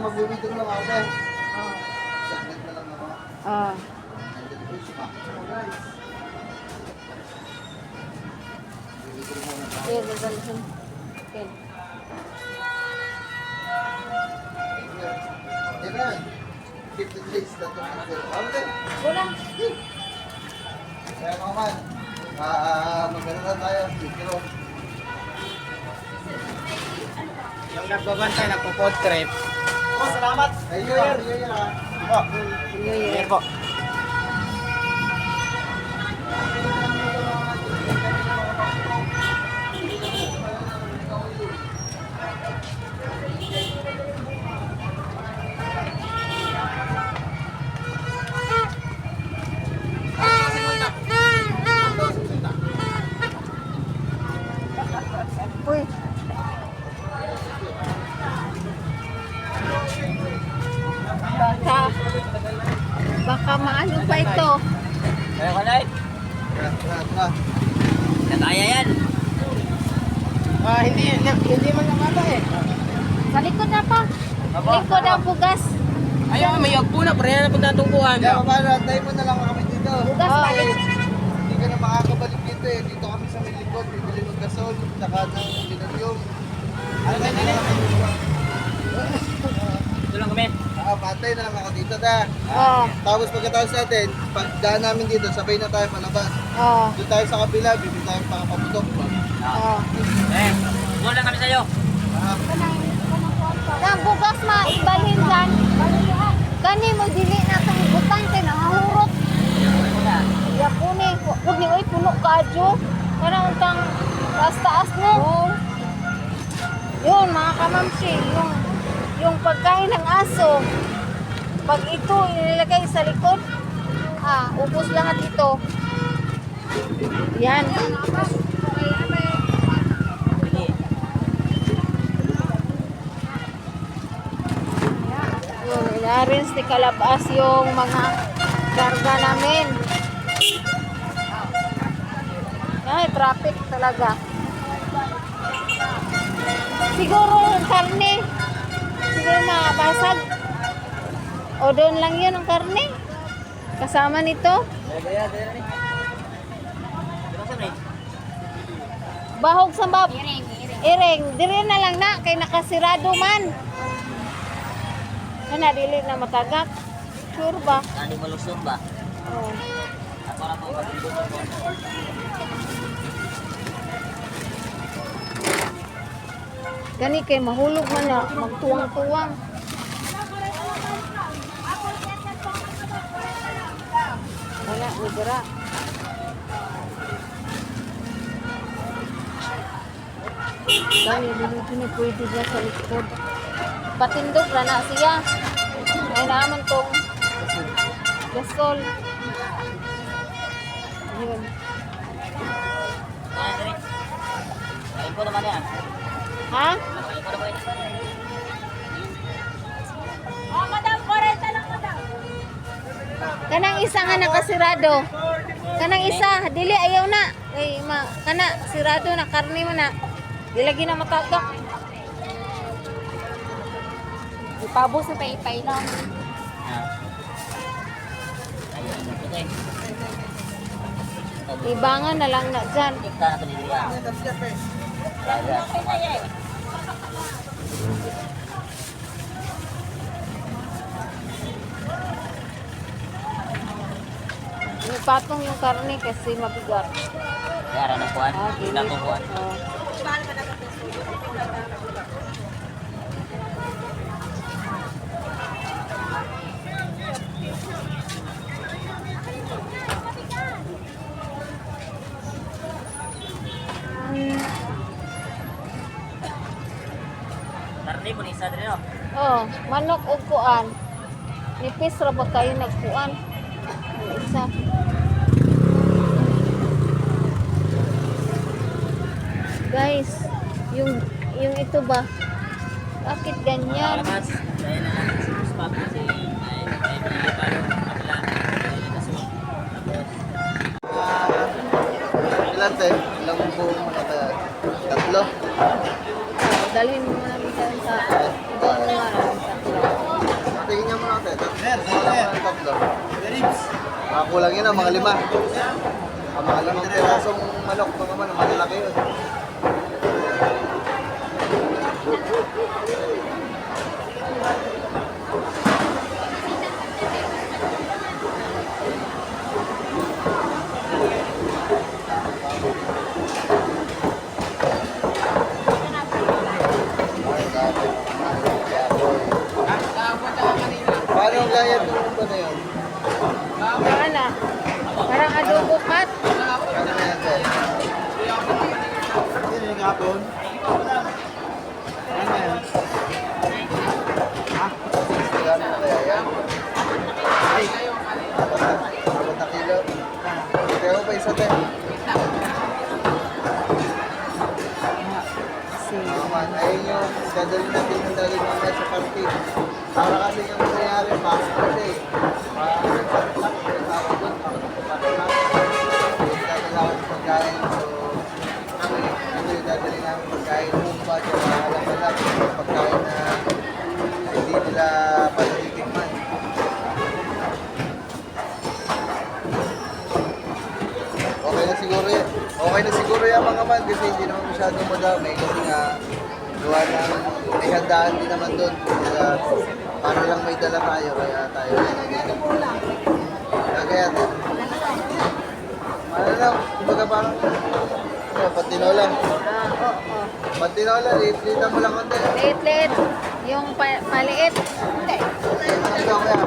magbibidong lang ako eh. Saglit na lang ako. Ah. Iya, dadalhin. Okay. Yan. 15 days na ito. Wala. Kaya mga man, magkano na tayo. Pero, Yung nagbabantay, nagpo-food trip. oh, salamat. Ay, New Year. New Year ha. New Year. Here po. Uy. Baka maano pa ito. Kaya ka na Tara. Nakaya yan. Hindi man nakata eh. Sa likod na pa. Likod ang bugas. Ayaw, may agpo na. Pareha na pagtatungkuhan. Kaya paano, antayin mo na lang kami dito. Bugas balik. Hindi ka na makakabalik dito eh. Dito kami sa may likod. Bibili ng gasol, saka ng linoleum. Ano ba yun? Ito lang kami. Patay na lang ako dito ta. Oh. Tapos pagkatapos natin, pagdaan namin dito, sabay na tayo palabas. Oh. Doon tayo sa kabila, bibili tayo pakapaputok. Oh. Doon lang kami sa'yo. Nang bugas maibalhin dyan. Gani mo dili na itong butang kay nahahurot. Ya puni. Huwag ni oy puno ka adyo. Parang untang taas-taas no. Yun mga kamamsi. Yung pagkain ng aso. Pag ito inilagay sa likod. Ubos lang at ito. Yan. Yun, inarins ni Kalabas yung mga karga namin. Ay, traffic talaga. Siguro yung karne. Siguro makabasag. O doon lang yun ang karne. Kasama nito. Bahog sa bab. Iring. Diri na lang na. Kay nakasirado man. Ano, dili na matagak. Sure ba? Nani malusog ba? Oh. Ako na po magiging po. Gani kay mahulog man na. Magtuwang-tuwang. Wala, libera. Gani, dili pwede dyan sa likod. Patindog na na siya. Ay naman tong gasol. Yun. Kain ko naman yan. Ha? Kain ko naman yan. Kanang isa nga nakasirado. Kanang isa, dili ayaw na. Ay, kana sirado na karne mo na. Di lagi na matagak. Ipabos na pay lang. Ibangan na lang na dyan. Kita na ito ni Dria. Ipatong yung karne kasi mabigat. Yara ng kuhan. Gilid. Ilang kong kuhan. Oh. Karni po ni isa din no? Oh, manok ug kuan. Nipis ra ba kayo nagkuan? Yung isa. Guys, yung ito ba? Bakit ganyan? Malakas. Dahil na lang si Puspa kasi ay pinili pa yung kabila. Dahil na so. Tapos. Ilan tayo? Ilang buong mga tatlo? Dalhin mo namin sa ibang lugar. Tatlo. Ang tatlo. Kulang yun, mga 5. Ang mga 5 pirasong manok, mga man, malalaki yun. Paano ang gaya itong ba na yun? Parang na. Parang adobo cut. Ano na yan, sir? Sino yung kapon? Ano yan? Gano'n na kaya yan? Apat na kilo. Kaya pa isa tayo. Naman, ayun yung dadali natin ng dali mamaya sa party. Para kasi yung nangyayari, pasok kasi. Pag-patak, tawag doon, pag-patak. Dadala ko sa pagkain. So, ito yung dadali namin pagkain. Humpa, tsaka alam-alam. Pagkain na hindi nila panatitikman. Okay na siguro yan. Okay na siguro yan mga man kasi hindi naman masyadong madami kasi nga gawa ng may handaan din naman doon. Kaya para lang may dala tayo kaya tayo. Kaya ano lang, kumbaga parang patinola. Oo. Patinola, liit-liitan mo lang konti. Liit-liit. Yung paliit. Hindi. Ano daw kaya?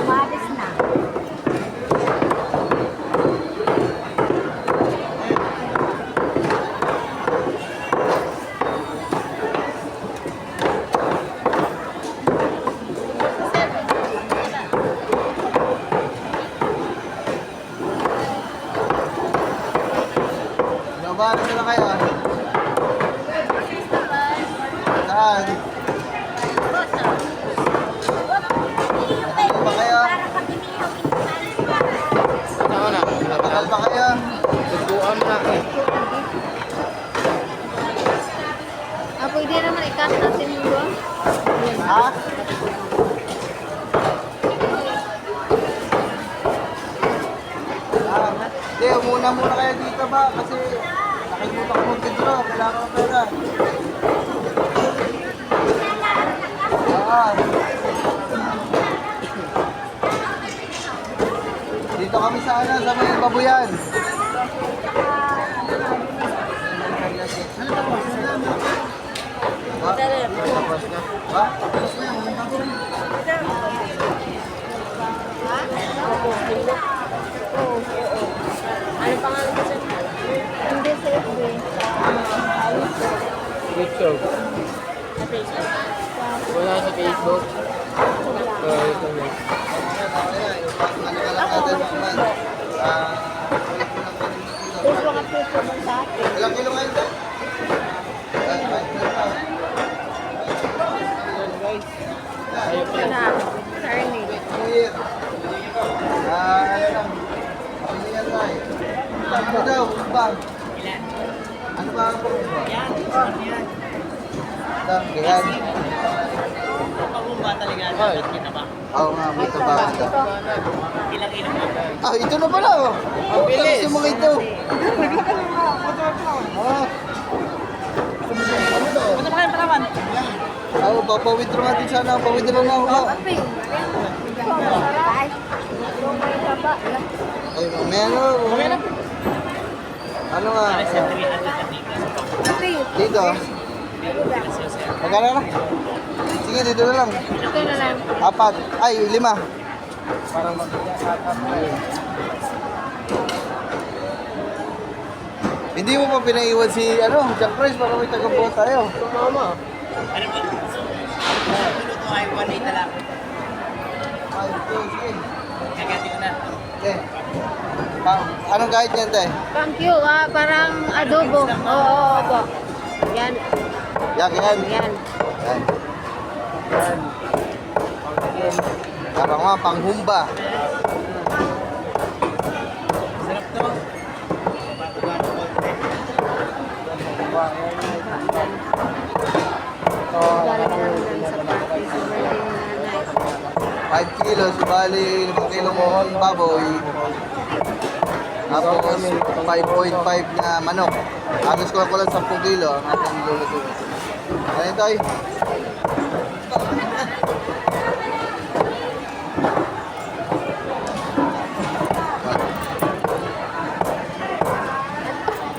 Umalis na. Nabahan na lang kayo. Saan? Ano ba kayo? Ano na? Tagal ba kayo? Subuan na eh. Pwede naman ikat natin yung doon. Ha? Hindi, muna kayo dito ba? Kasi nakikita ko mag-withdraw. Kailangan ko pera. Dito kami sa ano, sa may babuyan. Ha? Ano pangalan mo sa hindi sa FB. YouTube. Wala sa Facebook. Ito na. There's mga picture mo sa akin. Ilang kilo ngayon tayo? Ito na. Carne. Ano lang? Pamilyan tayo. Ano daw? Bang? Ano ba ang pagkakita? Yan. Yan. Pagkumba talaga. Dapat kita ba? Oo nga, may tabaka daw. Ilang kilo mo? Ito na pala oh. Ang bilis. Gusto mo ito. Ah. Ano daw? Punta pa kayo Palawan. Oo, papawithdraw natin sana. Pawithdraw na ako. Kape. Masarap. Yung may taba. Ay, may ano? Ano nga? Sa 300 Kape. Dito. Magkano na? Sige, dito na lang. Ito na lang. 4. Ay, 5. Parang hindi mo pa pinaiwan si Jack Price para may tagabuhat tayo. Mama. Ano ba? Minuto ay 1 na lang. Ay, sige. Kagati ko na. Okay. Anong kahit niyan, te? Thank you. Parang adobo. Oo, opo. Yan. Yak yan. Yan. Yan. Yan. Parang mga panghumba. Sarap to. Galing sa party sa birthday ni nanay. 5 kilos, bali 5 kilong baboy. Tapos 5.5 na manok. Agos ko lang 10 kilo ang ating lulutuin. Ano ito ay?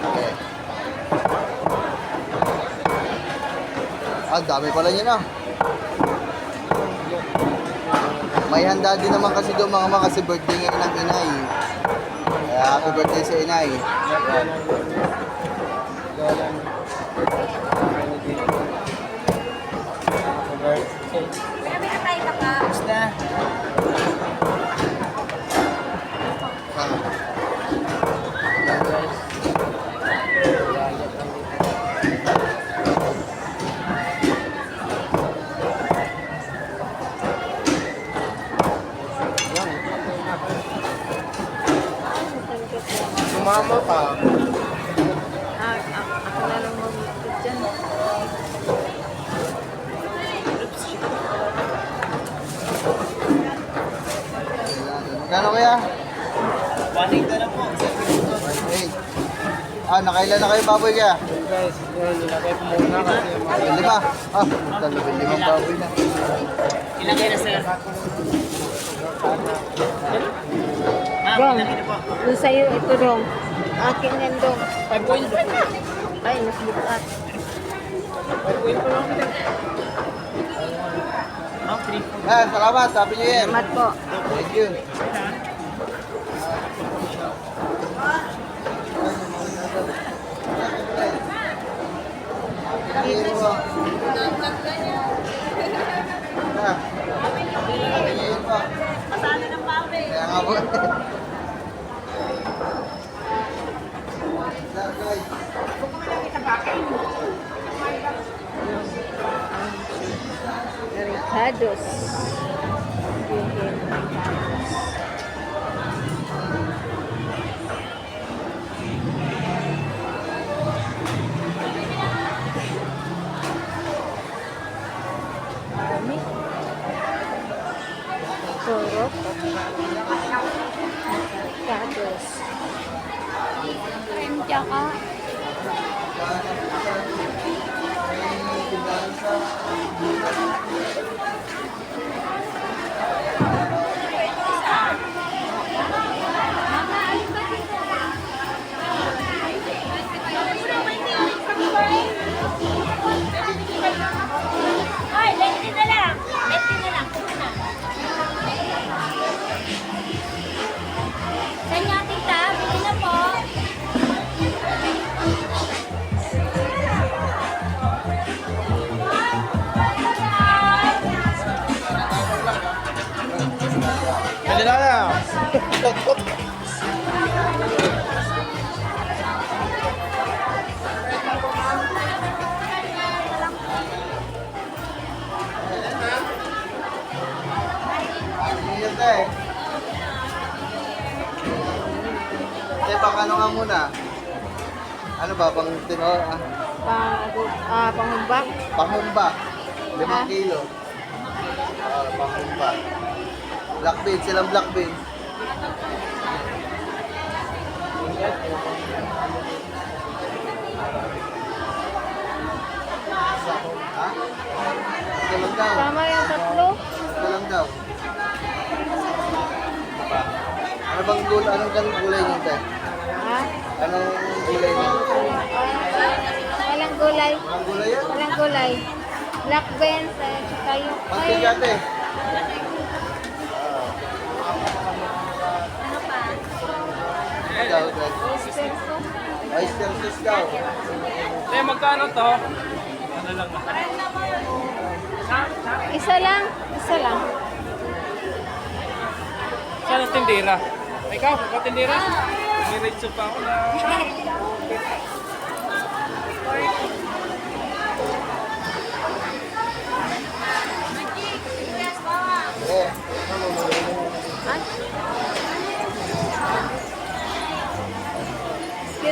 Okay. Ah, dami pala niya na. May handa din naman kasi doon mga kasi birthday ngayon ng inay. Kaya happy birthday sa inay. Basta. Sumama pa. Ako na lang mag-ikot dyan. Magkano kaya? 1.8 na lang po. 1.8. Ah, nakailan na kayo baboy kaya? Guys, yun, nilagay ko muna kasi mga 5. Ah, talabing 5 baboy na. Ilan kayo na, sir? Ma'am, Dong, ilan kayo na po? doon sa'yo, ito dong. Akin yan dong. 5.5. Ay, mas bukat. 5.5 pa lang. Ma'am, 3. Ah, salamat. Happy New Year. Salamat po. Thank you. Kaya nga po. Ricados. Dami. Torok. Ricados. Creme tsaka. Ay, 20 na lang. 20 na lang. Kumuna. Sa inyo, tita. Bili na po. Dali na lang. Baka ano nga muna? Ano ba? Pang tino? Pangumbak. Panghumba. 5 Ah. kilo. Panghumba. Black beans. Silang black beans. Ha? Ito lang daw. Tama yung tatlo. Ito lang daw. Ano bang gulay? Anong gulay niyo, te? Ha? Anong gulay niyo? Walang gulay. Anong gulay yan? Walang gulay. Black beans, tsaka yung... Pagkin dati. Daw, daw. oyster sauce. Oyster sauce daw. Eh, magkano to? Isa lang. Isa lang. Saan ang tindera? Ikaw, tindera? May ritso pa ako na.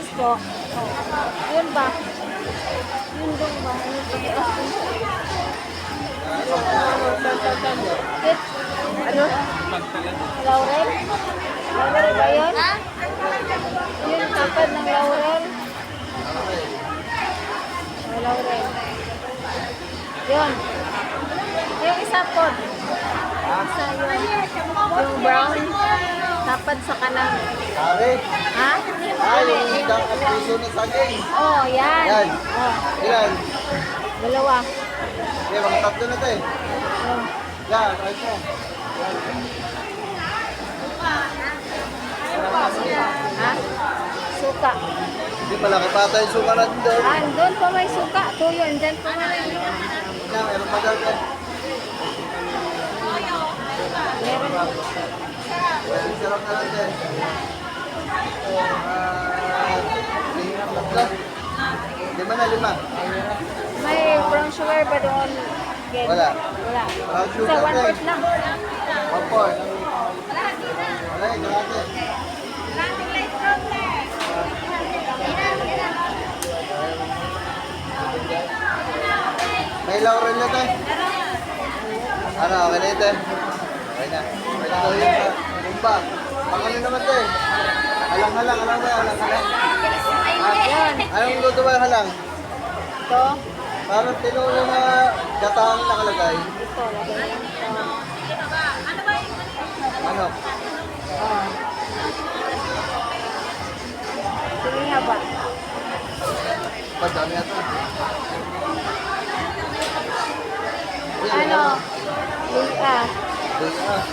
presko. Yun ba? Yun doon ba? Ano? Laurel? Laurel ba yun? Yun, tapad ng laurel. Oh, laurel. Yun. Yung isa po. Isa yung brown. Tapad sa kanan. Pare. Ha? Yung isang kapuso na saging. Oh, yan. Yan. Oh, Ilan? dalawa. Okay, mga tatlo na tayo. Oh. Yan, right mo. Ha? Suka. Hindi, malaki pa tayo suka natin doon. Ah, doon pa may suka. Tuyo, andyan pa may. Yan, meron pa daw tayo. Meron. Yan, sarap na natin. Tatlo. Lima na, lima. May brown sugar ba doon? Ken? Wala. Wala. Brown Sa sugar, 1 eh. fourth lang. 1-4. Wala, kalate. May laurel na tayo. Ano, okay na ito? Okay na. Okay na daw yun sa bumba. Pang ano naman ito eh? Halang-halang, alam mo yan, halang-halang. Yan. Anong luto ba yung halang? Ito. Parang tinulo na gatang nakalagay. Ito. Lagay yan. Ito. Ano? Oh. Sige nga ba? Padami na ito. Ano? Liga. Ah.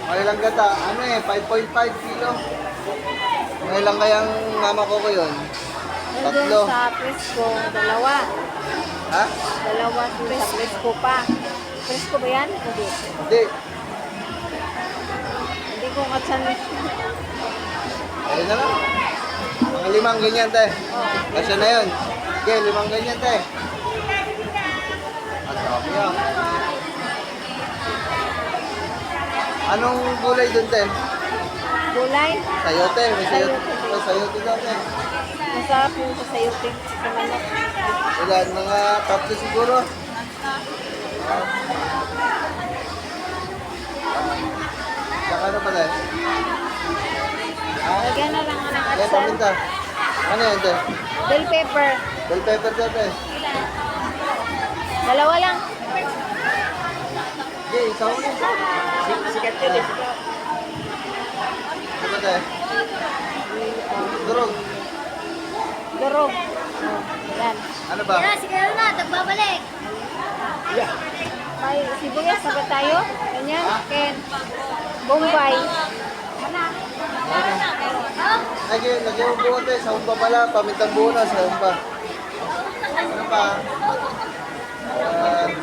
May ilang gata? Ano eh, 5.5 kilo. May ilang kayang mama ko yun? Nandun Tatlo. sa presko. Dalawa. Ha? Dalawa sa presko pa. Presko ba yan? Hindi. Hindi. Hindi ko katsan. Ayun na lang. Mga 5 ganyan, te. Kasi na yun. Okay, 5 ganyan, te. At dami yan. Anong gulay dun, te? Gulay. Sayote. May sayote. May sayote daw, te. Masarap yung sa sayote. Sa manok. Ilan? Mga tatlo siguro. Saka ano pala? Ha? Lagyan na lang ng Yan, atsan. paminta. Ano yan, te? Bell pepper. Bell pepper daw, te. Dalawa lang. Hindi, isa ko lang. Sikat yun eh. Ano ba, te? Durog. Durog. Oh, yan. Ano ba? Siguro na, tagbabalik. May sibuyas na ba tayo? Ganyan. Ken. Bombay. Lagyan mo buo, te. Sa umpa pala. Pamintang buo na sa umpa. Ano pa?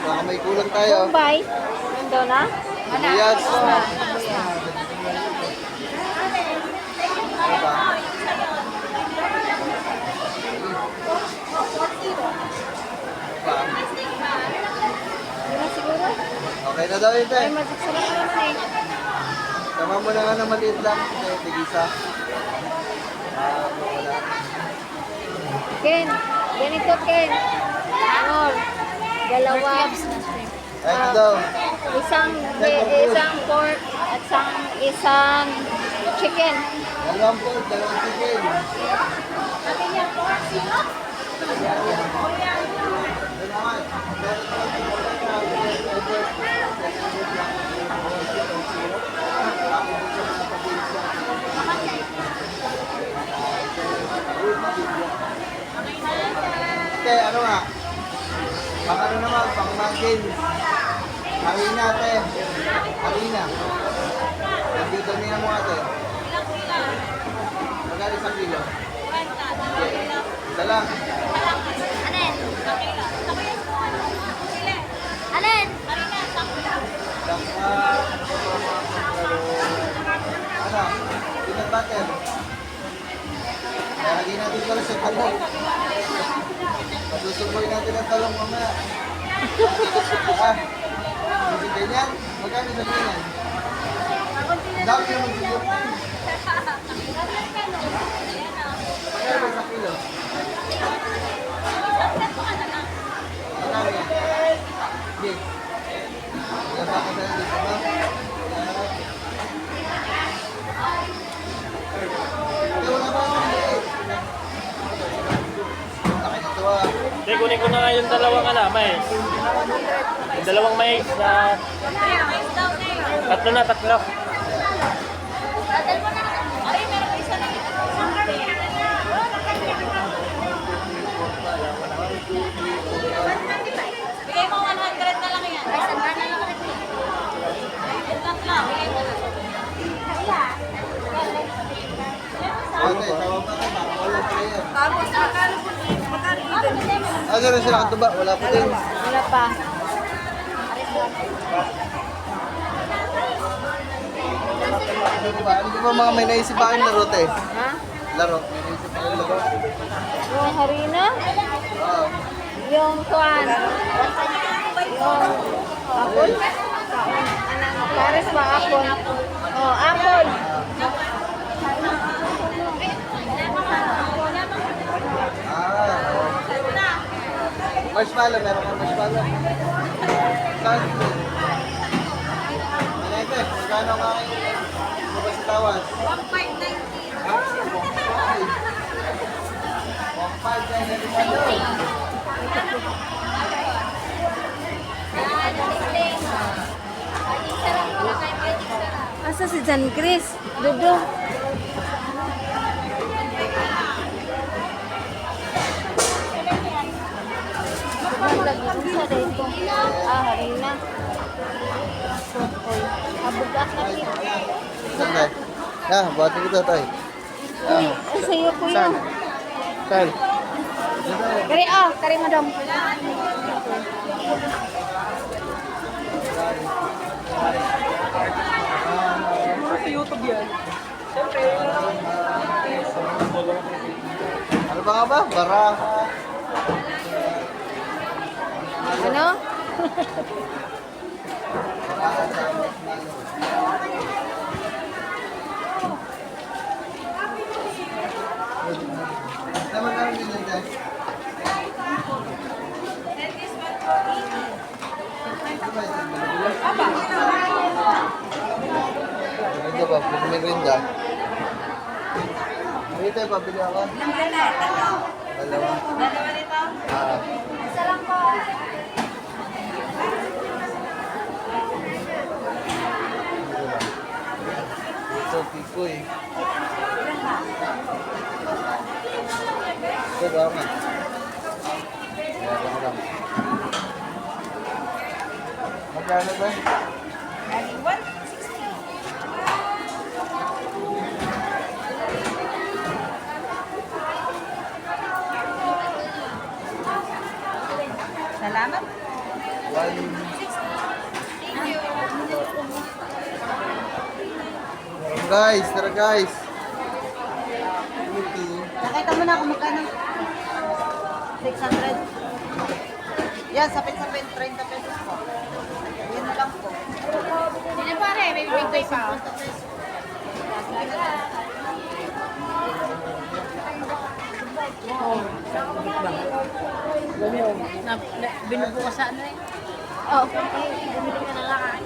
Baka may kulang tayo. Bombay. Nandun na? Sibuyas. Ah, Ano ba? Pa. Yun na siguro. Okay na daw yun, te. Ay, masasarap naman eh. Tama mo na nga na maliit lang. Tigisa. Wala. Ken. Ganito, Ken. Ano? Dalawa. Ito daw. Isang pork at isang chicken. Dalawang pork, dalawang chicken. Te, ano nga? Pang ano naman, pang mangkin. Harina, te. Harina. Nandito niya mo ate. Magkali sa kilo? Isa lang. Alin? Alin? Ano? Peanut butter. Lagyan natin pala sa kalot. Susuboy natin ang talong mamaya. Ah, hindi ganyan. Magkano sa ganyan? Dami naman siguro. Magkano sa kilo? Magkano yan? Sige. Ganda ko sa'yo dito ba? Wala ba akong liit? Nakikitawa. Hindi, kunin ko na nga yung dalawang mais. Yung dalawang mais na... Tatlo. Bigay mo 100 na lang yan. Ay, sandaan na lang. Ate, tawa pa ka ba? Walang player. Tapos, akala po Ah, ganun sila katuba. Wala pa din. Wala pa. Ano ba mga may naisip pa kayong laro, te? Ha? Laro. May naisip pa kayong laro? Yung harina? Oo. Yung kuan? Yung apple? Pares ba apple? Oh, apple. Ah, oo. Marshmallow. Meron kang marshmallow. Saan? Manete, magkano nga kayo? Ano ba sa tawas? 1,590. Ah, 1.5 yan. Asa si Jan Chris? Dudo. Lagi sa dito. Ah, harina. Oy, abugat na kita. Saan tayo? Ah, buhatin kita tayo. Uy, ay sa'yo ko yun. Saan? Kari kari madam. Ano ba nga ba? Baraha. Ano? Baraha sa marshmallow. Naman kami din dyan. Ito ba? Merinda. Ito, pabili ako. Dalawa. Ah. Ito, pikoy. Ito, dama. Meron lang. Magkano ba? Salamat. Guys, tara guys. Nakita mo na kung magkano? 600. Yan, sapit-sapit, 30 pesos po. Yan na lang po. Hindi pare, may bibigay pa. Binubo ka sa ano eh. Oh. Bumili ka na lang.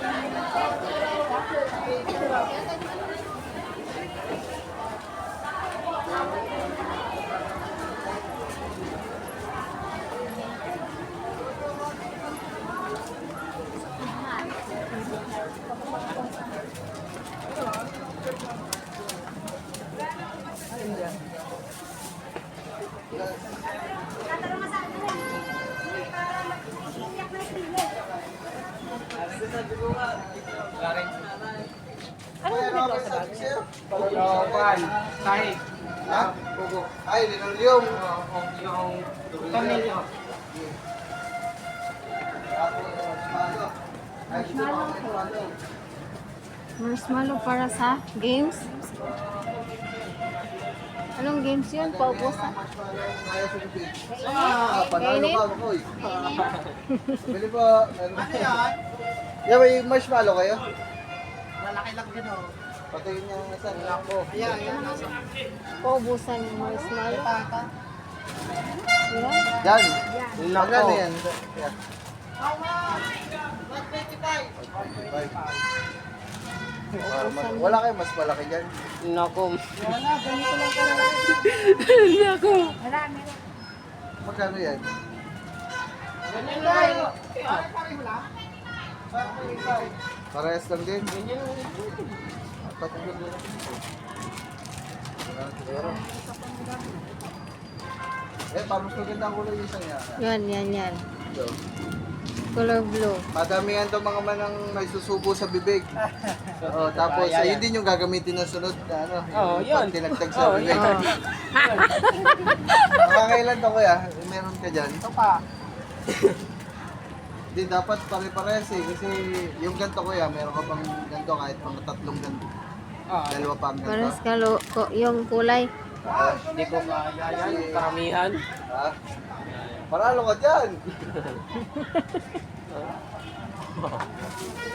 Ano ba sa sir? Pan, kahit. Ha? Ay, linoleum. Yung tornilyo. Marshmallow para sa games. Anong games yun? Paubusan. Ah, panalo Kainin? ka, Makoy. Bili po. Ano yan? Yan, may marshmallow kayo? Malaki lang din oh. Patayin niya ang isa. Ako. Ayan, nasa. Paubusan ng marshmallow. Yan. Yan. Magkano yan? Yan. Wala kayo mas malaki dyan. Nako. Magkano yan? Parehas lang din. Apat ang gulo. Parang mas maganda ang kulay yung isang yan. Yan. So, Color blue. madamihan to mga manang may susubo sa bibig. Oo, tapos ayun din yung gagamitin ng sunod na ano. Oo, yun. Pag tinagtag sa bibig. Oh. Makakailan to kuya? Meron ka dyan? Ito pa. Hindi, dapat pare-pares eh. Kasi yung ganito kuya, meron ka pang ganito kahit pang tatlong ganito. Dalawa pa ang Pares ganito. yung kulay. Hindi ko kaya yan. Karamihan. Ha? Paralo ka dyan!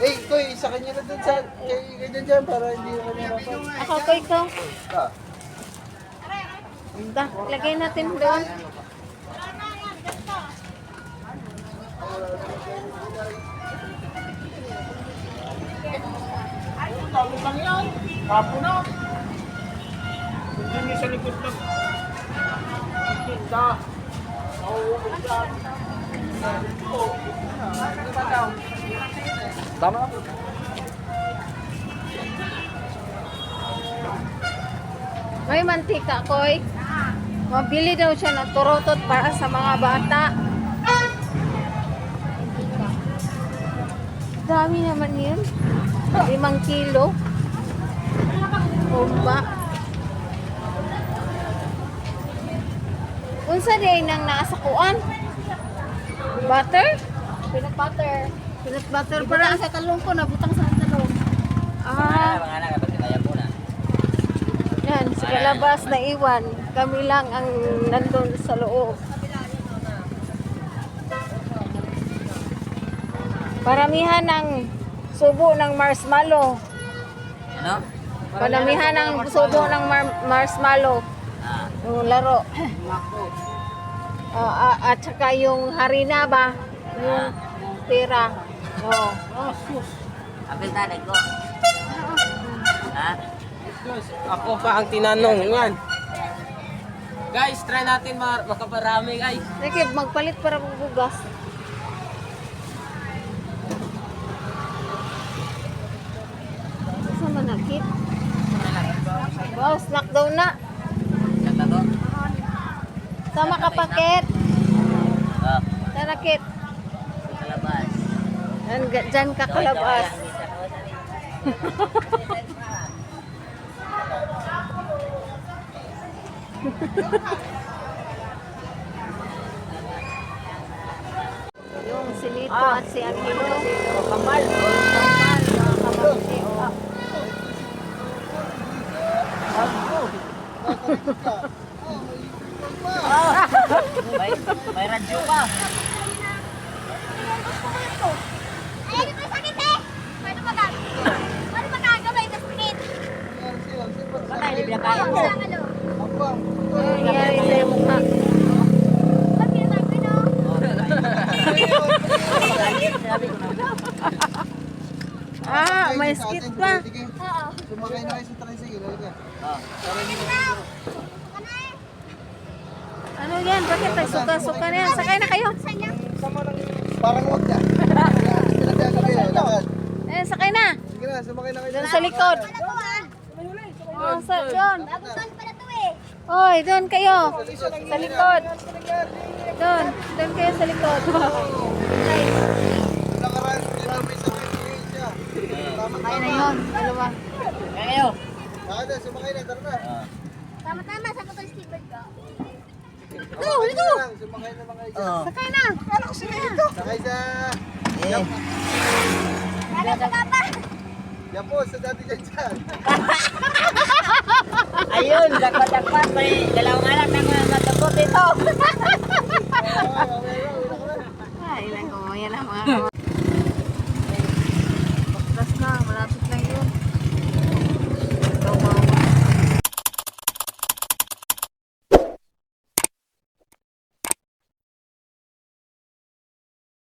Eh, Koy, isa kanya na dun sa... Kay dyan para hindi ko kanya rapag. Ako ko ikaw. Ah, Lagay natin doon. Dami lang yan. Kapo na. Hindi sa likod lang. Tinda. Mauubos yan. Tama. May mantika, Koy. Mabili daw siya ng turotot para sa mga bata. Dami naman yun. 5 kilo. Bomba. Unsa din nang nakasakuan? Butter? Peanut butter. Peanut butter para sa talong ko, nabutang sa talong. Ah, Mga anak, kapag kaya po na. yan, sa labas na iwan. Kami lang ang nandun sa loob. Paramihan ng subo ng marshmallow. Ano? Paramihan ng subo ng marshmallow. Ah. Yung laro. At saka yung harina ba? Yung tira. Oh. Apil tanay ko. Ha? Ako pa ang tinanong yan. Guys, try natin makaparami guys. Sige, magpalit para bugas. Saan ba nakit? Wow, snack daw na. Kata to? Sama ka paket. Oh, Tarakit. kalabas. Diyan ka kalabas. Yung si Lito at si Aquilo. Kamal. Kamal. Kamal. May radyo pa. Ay, ito yung sakit eh! Paano magagawin na sakit? Patay, di pinakain mo. Sa ano? Ano nangyari sa mukha? Ba't pinatay ko, no? Sabi ko na. Ah, may skit pa. Oo. Sumakay na kayo sa tricycle. Halika. Oh. Para hindi Ano yan? Bakit nagsuka-suka na yan? Sakay na kayo. Parang huwag na. Pinagdala kayo. Lakad. Eh, sakay na. Sige na, sumakay na kayo. Doon sa likod. Ano to ah? Oh, doon. Bagusan pala to eh. Oy, doon kayo. Sa likod. Doon. Doon kayo sa likod. Nakaraan, dito may sakay siya. Tama, Ay na yun. Dalawa. Kaya kayo. Lakad na, sumakay na. Tara na. Tama-tama, sa ko yung Steve ko. Sumakay na lang, sumakay na mga ito. Oh. Sakay na. Ano ko sila dito? Sakay sa... Eh. Ano sa papa? Yan po, sa dati dyan dyan. Ayun, dakpat-dakpat. May dalawang anak na mga matapot dito. Ay, ilan ko. Yan ang mga